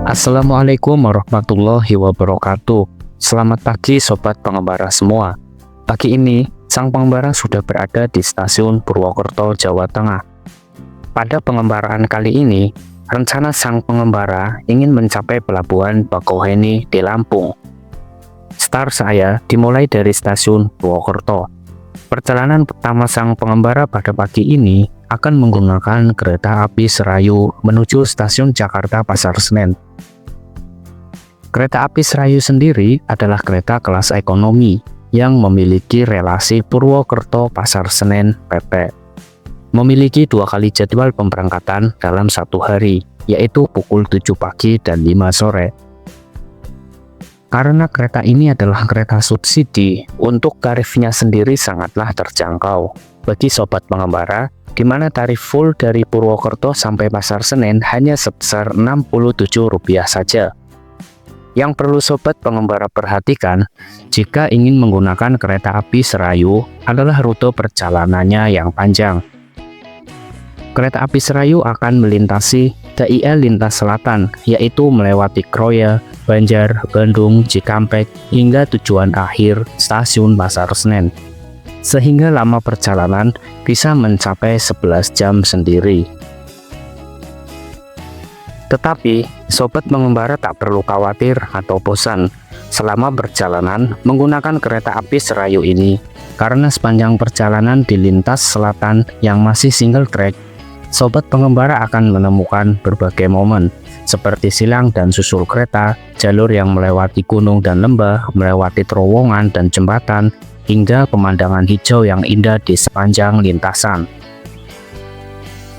Assalamualaikum warahmatullahi wabarakatuh. Selamat pagi sobat pengembara semua. Pagi ini, sang pengembara sudah berada di stasiun Purwokerto, Jawa Tengah. Pada pengembaraan kali ini, rencana sang pengembara ingin mencapai pelabuhan Bakauheni di Lampung. Start saya dimulai dari stasiun Purwokerto. Perjalanan pertama sang pengembara pada pagi ini akan menggunakan kereta api Serayu menuju stasiun Jakarta Pasar Senen. Kereta api Serayu sendiri adalah kereta kelas ekonomi yang memiliki relasi Purwokerto Pasar Senen PP. Memiliki 2 kali jadwal pemberangkatan dalam 1 hari, yaitu pukul 7 pagi dan 5 sore. Karena kereta ini adalah kereta subsidi, untuk tarifnya sendiri sangatlah terjangkau. Bagi sobat pengembara, di mana tarif full dari Purwokerto sampai Pasar Senen hanya sebesar Rp67 saja. Yang perlu sobat pengembara perhatikan, jika ingin menggunakan kereta api Serayu adalah rute perjalanannya yang panjang. Kereta api Serayu akan melintasi DIL lintas selatan, yaitu melewati Kroya, Banjar, Bandung, Cikampek, hingga tujuan akhir stasiun Pasar Senen. Sehingga lama perjalanan bisa mencapai 11 jam sendiri. Tetapi, sobat pengembara tak perlu khawatir atau bosan selama perjalanan menggunakan kereta api Serayu ini, karena sepanjang perjalanan di lintas selatan yang masih single track, sobat pengembara akan menemukan berbagai momen, seperti silang dan susul kereta, jalur yang melewati gunung dan lembah, melewati terowongan dan jembatan, hingga pemandangan hijau yang indah di sepanjang lintasan.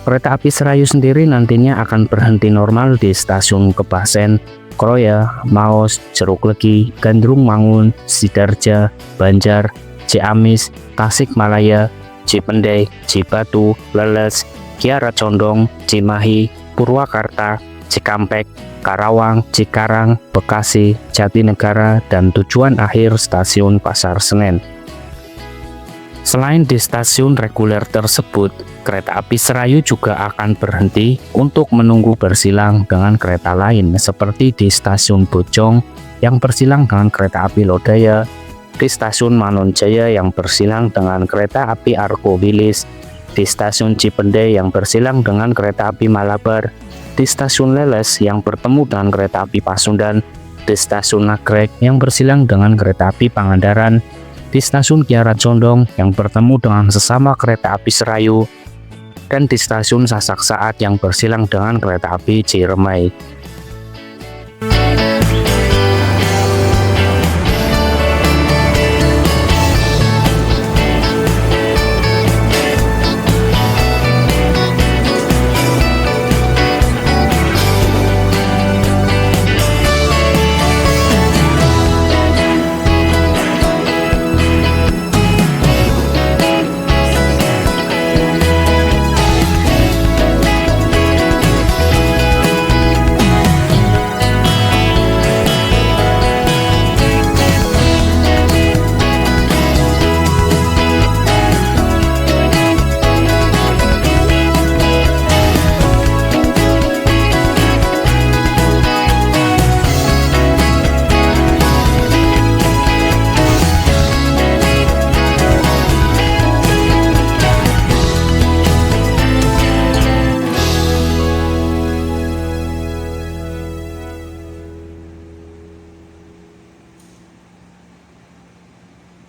Kereta api Serayu sendiri nantinya akan berhenti normal di stasiun Kebasen, Kroya, Maos, Jeruk Legi, Gandrung Mangun, Sidarja, Banjar, Ciamis, Tasikmalaya, Cipendei, Cibatu, Leles, Kiara Condong, Cimahi, Purwakarta, Cikampek, Karawang, Cikarang, Bekasi, Jatinegara, dan tujuan akhir stasiun Pasar Senen. Selain di stasiun reguler tersebut, kereta api Serayu juga akan berhenti untuk menunggu bersilang dengan kereta lain, seperti di stasiun Bojong yang bersilang dengan kereta api Lodaya, di stasiun Manonjaya yang bersilang dengan kereta api Argo Wilis, di stasiun Cipendei yang bersilang dengan kereta api Malabar, di stasiun Leles yang bertemu dengan kereta api Pasundan, di stasiun Nagrek yang bersilang dengan kereta api Pangandaran, di stasiun Kiara Condong yang bertemu dengan sesama kereta api Serayu, dan di stasiun Sasak Saat yang bersilang dengan kereta api Ciremai.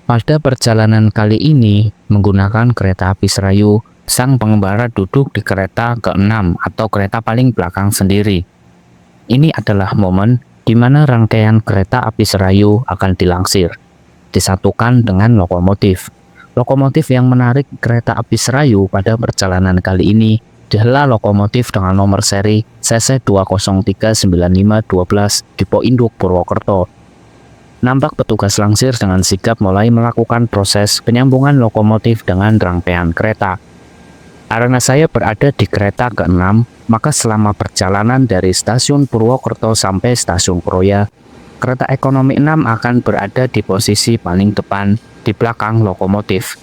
Pada perjalanan kali ini, menggunakan kereta api Serayu, sang pengembara duduk di kereta ke-6 atau kereta paling belakang sendiri. Ini adalah momen di mana rangkaian kereta api Serayu akan dilangsir, disatukan dengan lokomotif. Lokomotif yang menarik kereta api Serayu pada perjalanan kali ini adalah lokomotif dengan nomor seri CC2039512 Dipo Induk Purwokerto. Nampak petugas langsir dengan sigap mulai melakukan proses penyambungan lokomotif dengan rangkaian kereta. Karena saya berada di kereta ke-6, maka selama perjalanan dari stasiun Purwokerto sampai stasiun Kroya, kereta ekonomi 6 akan berada di posisi paling depan di belakang lokomotif.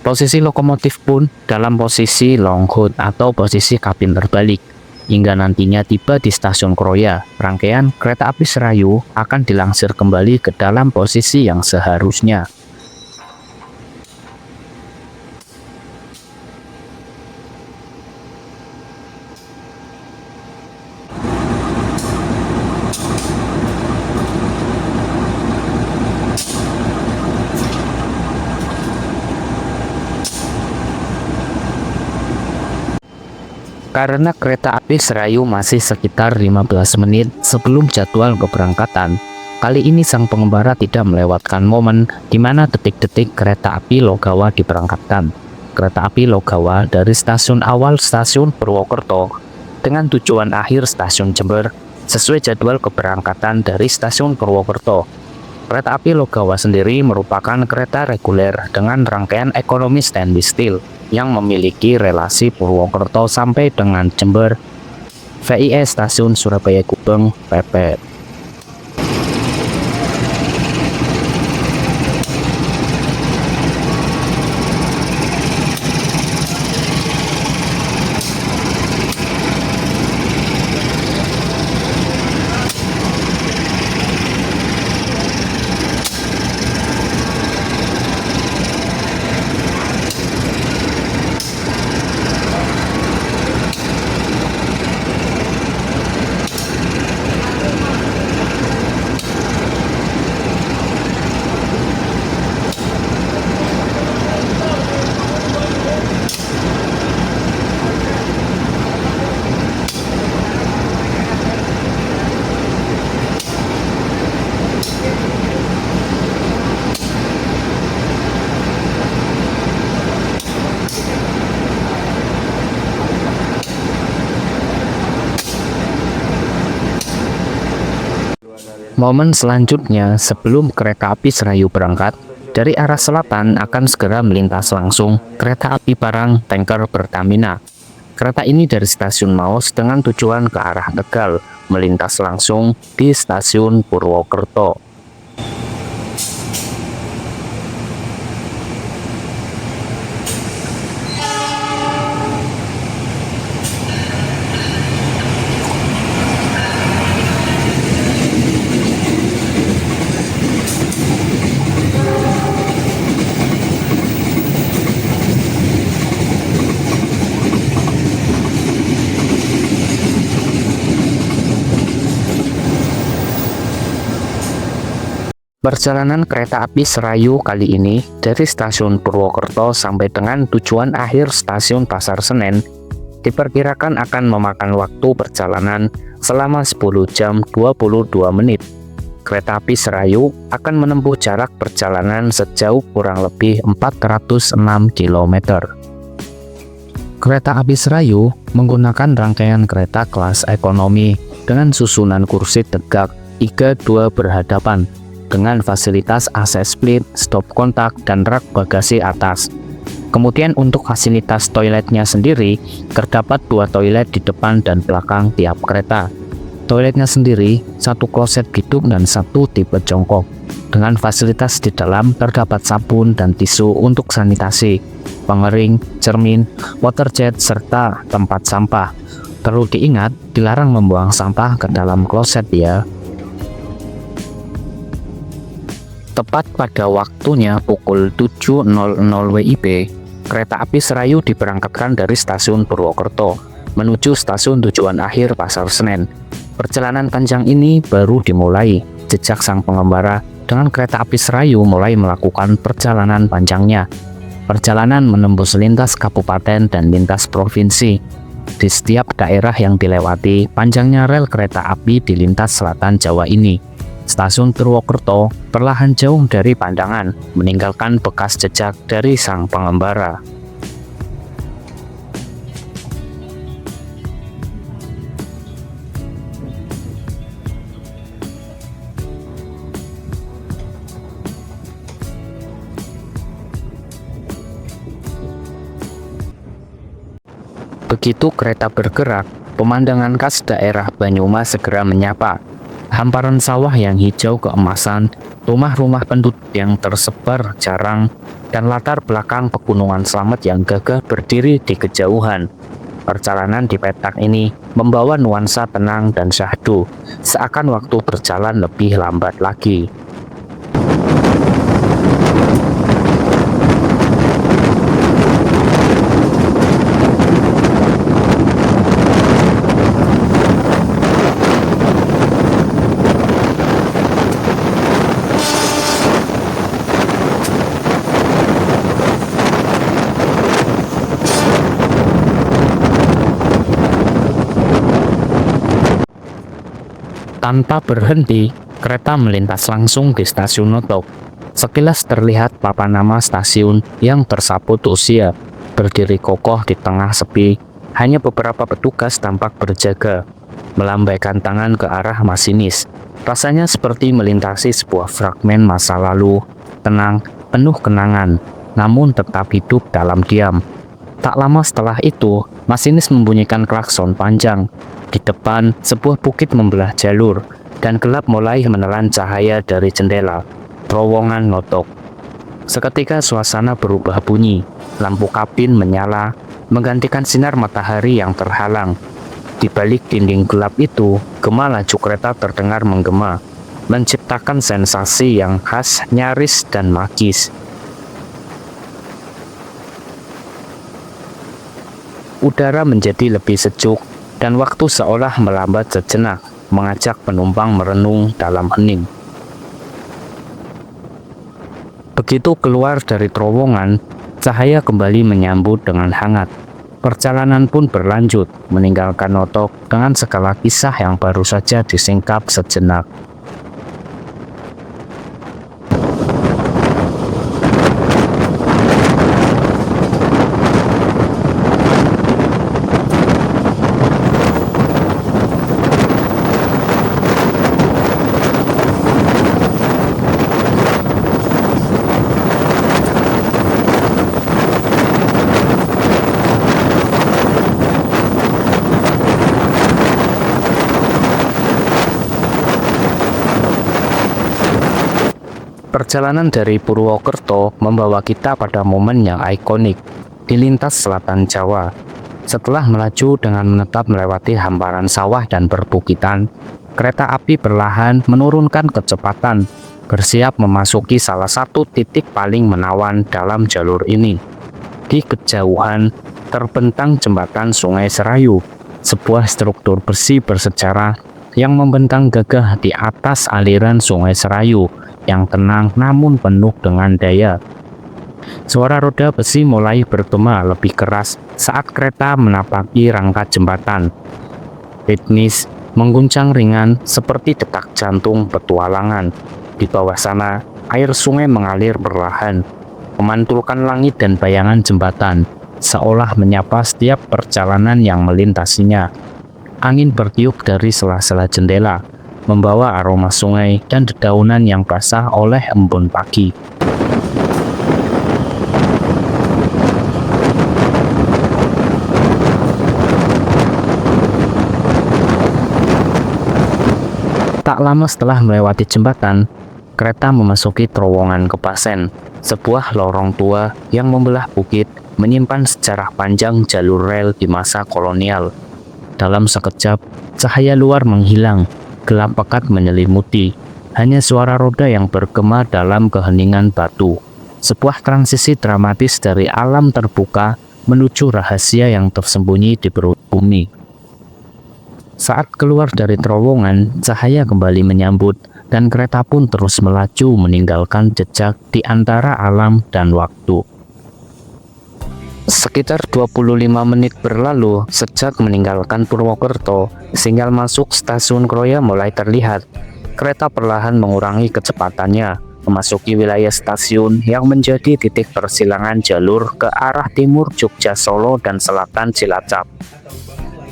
Posisi lokomotif pun dalam posisi long hood atau posisi kabin terbalik. hingga nantinya tiba di stasiun Kroya. Rangkaian kereta api Serayu akan dilansir kembali ke dalam posisi yang seharusnya. Karena kereta api Serayu masih sekitar 15 menit sebelum jadwal keberangkatan, kali ini sang pengembara tidak melewatkan momen di mana detik-detik kereta api Logawa diberangkatkan. Kereta api Logawa dari stasiun awal stasiun Purwokerto dengan tujuan akhir stasiun Jember sesuai jadwal keberangkatan dari stasiun Purwokerto. Kereta api Logawa sendiri merupakan kereta reguler dengan rangkaian ekonomi stainless steel yang memiliki relasi Purwokerto sampai dengan Jember, VIE Stasiun Surabaya Gubeng, PP. Momen selanjutnya sebelum kereta api Serayu berangkat, dari arah selatan akan segera melintas langsung kereta api barang tanker Pertamina. Kereta ini dari stasiun Maus dengan tujuan ke arah Tegal, melintas langsung di stasiun Purwokerto. Perjalanan kereta api Serayu kali ini dari stasiun Purwokerto sampai dengan tujuan akhir stasiun Pasar Senen diperkirakan akan memakan waktu perjalanan selama 10 jam 22 menit. Kereta api Serayu akan menempuh jarak perjalanan sejauh kurang lebih 406 km. Kereta api Serayu menggunakan rangkaian kereta kelas ekonomi dengan susunan kursi tegak 3-2 berhadapan, dengan fasilitas AC split, stop kontak, dan rak bagasi atas. Kemudian untuk fasilitas toiletnya sendiri, terdapat 2 toilet di depan dan belakang tiap kereta. Toiletnya sendiri, 1 kloset hidup dan 1 tipe jongkok. Dengan fasilitas di dalam terdapat sabun dan tisu untuk sanitasi, pengering, cermin, water jet, serta tempat sampah. Perlu diingat, dilarang membuang sampah ke dalam kloset ya. Tepat pada waktunya pukul 7.00 WIB, kereta api Serayu diberangkatkan dari stasiun Purwokerto menuju stasiun tujuan akhir Pasar Senen. Perjalanan panjang ini baru dimulai sejak sang pengembara dengan kereta api Serayu mulai melakukan perjalanan panjangnya. Perjalanan menembus lintas kabupaten dan lintas provinsi. Di setiap daerah yang dilewati, panjangnya rel kereta api di lintas selatan Jawa ini. Stasiun Purwokerto perlahan jauh dari pandangan, meninggalkan bekas jejak dari sang pengembara. Begitu kereta bergerak, pemandangan khas daerah Banyumas segera menyapa. Hamparan sawah yang hijau keemasan, rumah-rumah penduduk yang tersebar jarang, dan latar belakang pegunungan Slamet yang gagah berdiri di kejauhan. Perjalanan di petak ini membawa nuansa tenang dan syahdu, seakan waktu berjalan lebih lambat lagi. Tanpa berhenti, kereta melintas langsung di stasiun Notok. Sekilas terlihat papan nama stasiun yang tersaput usia, berdiri kokoh di tengah sepi. Hanya beberapa petugas tampak berjaga, melambaikan tangan ke arah masinis. Rasanya seperti melintasi sebuah fragmen masa lalu, tenang, penuh kenangan, namun tetap hidup dalam diam. Tak lama setelah itu, masinis membunyikan klakson panjang. Di depan, sebuah bukit membelah jalur, dan gelap mulai menelan cahaya dari jendela terowongan Notok. Seketika suasana berubah bunyi, lampu kabin menyala, menggantikan sinar matahari yang terhalang. Di balik dinding gelap itu, gema laju kereta terdengar menggema, menciptakan sensasi yang khas, nyaris dan magis. Udara menjadi lebih sejuk, dan waktu seolah melambat sejenak, mengajak penumpang merenung dalam hening. Begitu keluar dari terowongan, cahaya kembali menyambut dengan hangat. Perjalanan pun berlanjut, meninggalkan Notok dengan segala kisah yang baru saja disingkap sejenak. Perjalanan dari Purwokerto membawa kita pada momen yang ikonik di lintas selatan Jawa. Setelah melaju dengan menetap melewati hamparan sawah dan perbukitan, kereta api perlahan menurunkan kecepatan, bersiap memasuki salah satu titik paling menawan dalam jalur ini. Di kejauhan, terbentang jembatan Sungai Serayu, sebuah struktur besi bersejarah yang membentang gagah di atas aliran Sungai Serayu yang tenang namun penuh dengan daya. Suara roda besi mulai bergema lebih keras saat kereta menapaki rangka jembatan. Ritmis mengguncang ringan seperti detak jantung petualangan. Di bawah sana, air sungai mengalir perlahan, memantulkan langit dan bayangan jembatan, seolah menyapa setiap perjalanan yang melintasinya. Angin bertiup dari sela-sela jendela, membawa aroma sungai dan dedaunan yang basah oleh embun pagi. Tak lama setelah melewati jembatan, kereta memasuki terowongan Kepasen, sebuah lorong tua yang membelah bukit, menyimpan sejarah panjang jalur rel di masa kolonial. Dalam sekejap, cahaya luar menghilang, gelap pekat menyelimuti, hanya suara roda yang bergema dalam keheningan batu. Sebuah transisi dramatis dari alam terbuka menuju rahasia yang tersembunyi di perut bumi. Saat keluar dari terowongan, cahaya kembali menyambut, dan kereta pun terus melaju meninggalkan jejak di antara alam dan waktu. Sekitar 25 menit berlalu sejak meninggalkan Purwokerto, sinyal masuk stasiun Kroya mulai terlihat. Kereta perlahan mengurangi kecepatannya, memasuki wilayah stasiun yang menjadi titik persilangan jalur ke arah timur Jogja Solo dan selatan Cilacap.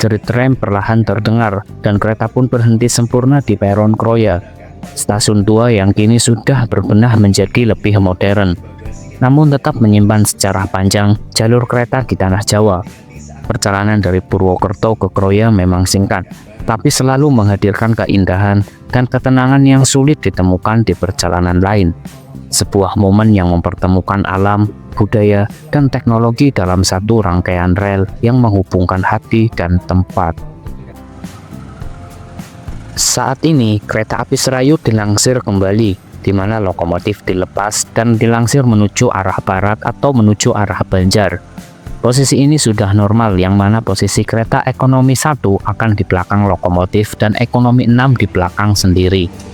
Jerit rem perlahan terdengar, dan kereta pun berhenti sempurna di peron Kroya. Stasiun tua yang kini sudah berbenah menjadi lebih modern, namun tetap menyimpan sejarah panjang jalur kereta di tanah Jawa. Perjalanan dari Purwokerto ke Kroya memang singkat, tapi selalu menghadirkan keindahan dan ketenangan yang sulit ditemukan di perjalanan lain. Sebuah momen yang mempertemukan alam budaya, dan teknologi dalam satu rangkaian rel yang menghubungkan hati dan tempat. Saat ini, kereta api Serayu dilansir kembali, di mana lokomotif dilepas dan dilansir menuju arah barat atau menuju arah Banjar. Posisi ini sudah normal, yang mana posisi kereta ekonomi 1 akan di belakang lokomotif dan ekonomi 6 di belakang sendiri.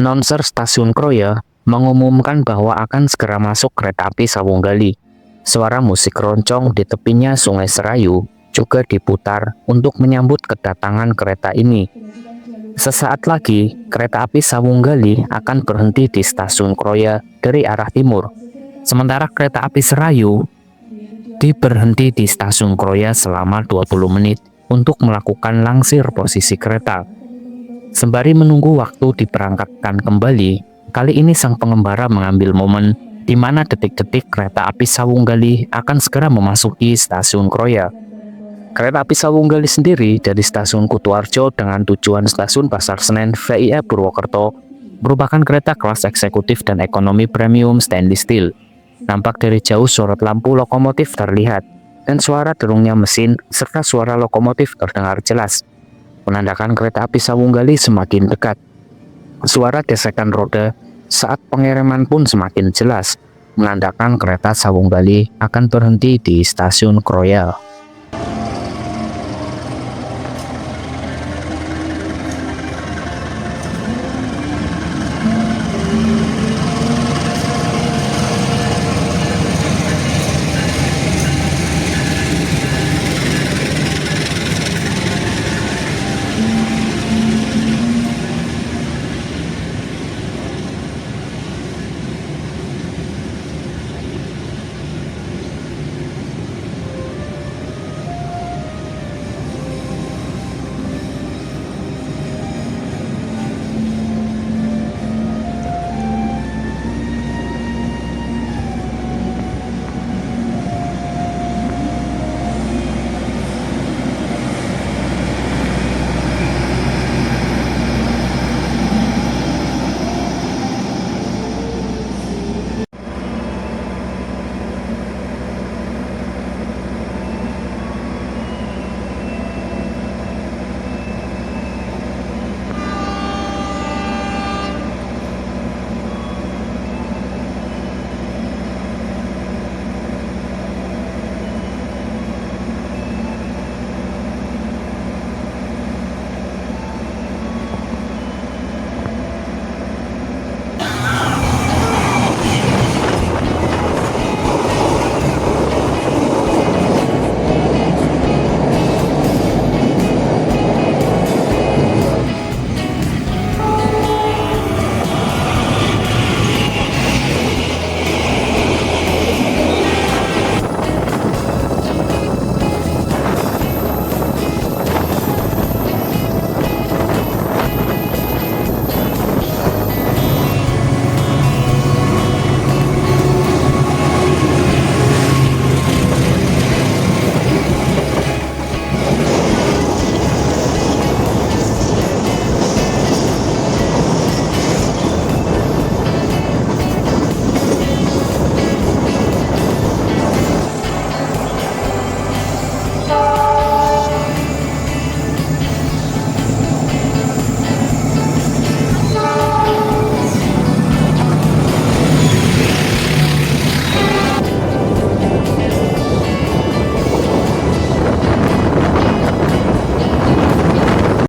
Announcer Stasiun Kroya mengumumkan bahwa akan segera masuk kereta api Sawunggali. Suara musik roncong di tepinya Sungai Serayu juga diputar untuk menyambut kedatangan kereta ini. Sesaat lagi, kereta api Sawunggali akan berhenti di Stasiun Kroya dari arah timur. Sementara kereta api Serayu diberhenti di Stasiun Kroya selama 20 menit untuk melakukan lansir posisi kereta. Sembari menunggu waktu diberangkatkan kembali, kali ini sang pengembara mengambil momen di mana detik-detik kereta api Sawunggali akan segera memasuki Stasiun Kroya. Kereta api Sawunggali sendiri dari Stasiun Kutoarjo dengan tujuan Stasiun Pasar Senen VIE Purwokerto merupakan kereta kelas eksekutif dan ekonomi premium stainless steel. Nampak dari jauh sorot lampu lokomotif terlihat, dan suara derungnya mesin serta suara lokomotif terdengar jelas, menandakan kereta api Sawunggali semakin dekat. Suara gesekan roda saat pengereman pun semakin jelas, menandakan kereta Sawunggali akan berhenti di Stasiun Kroya.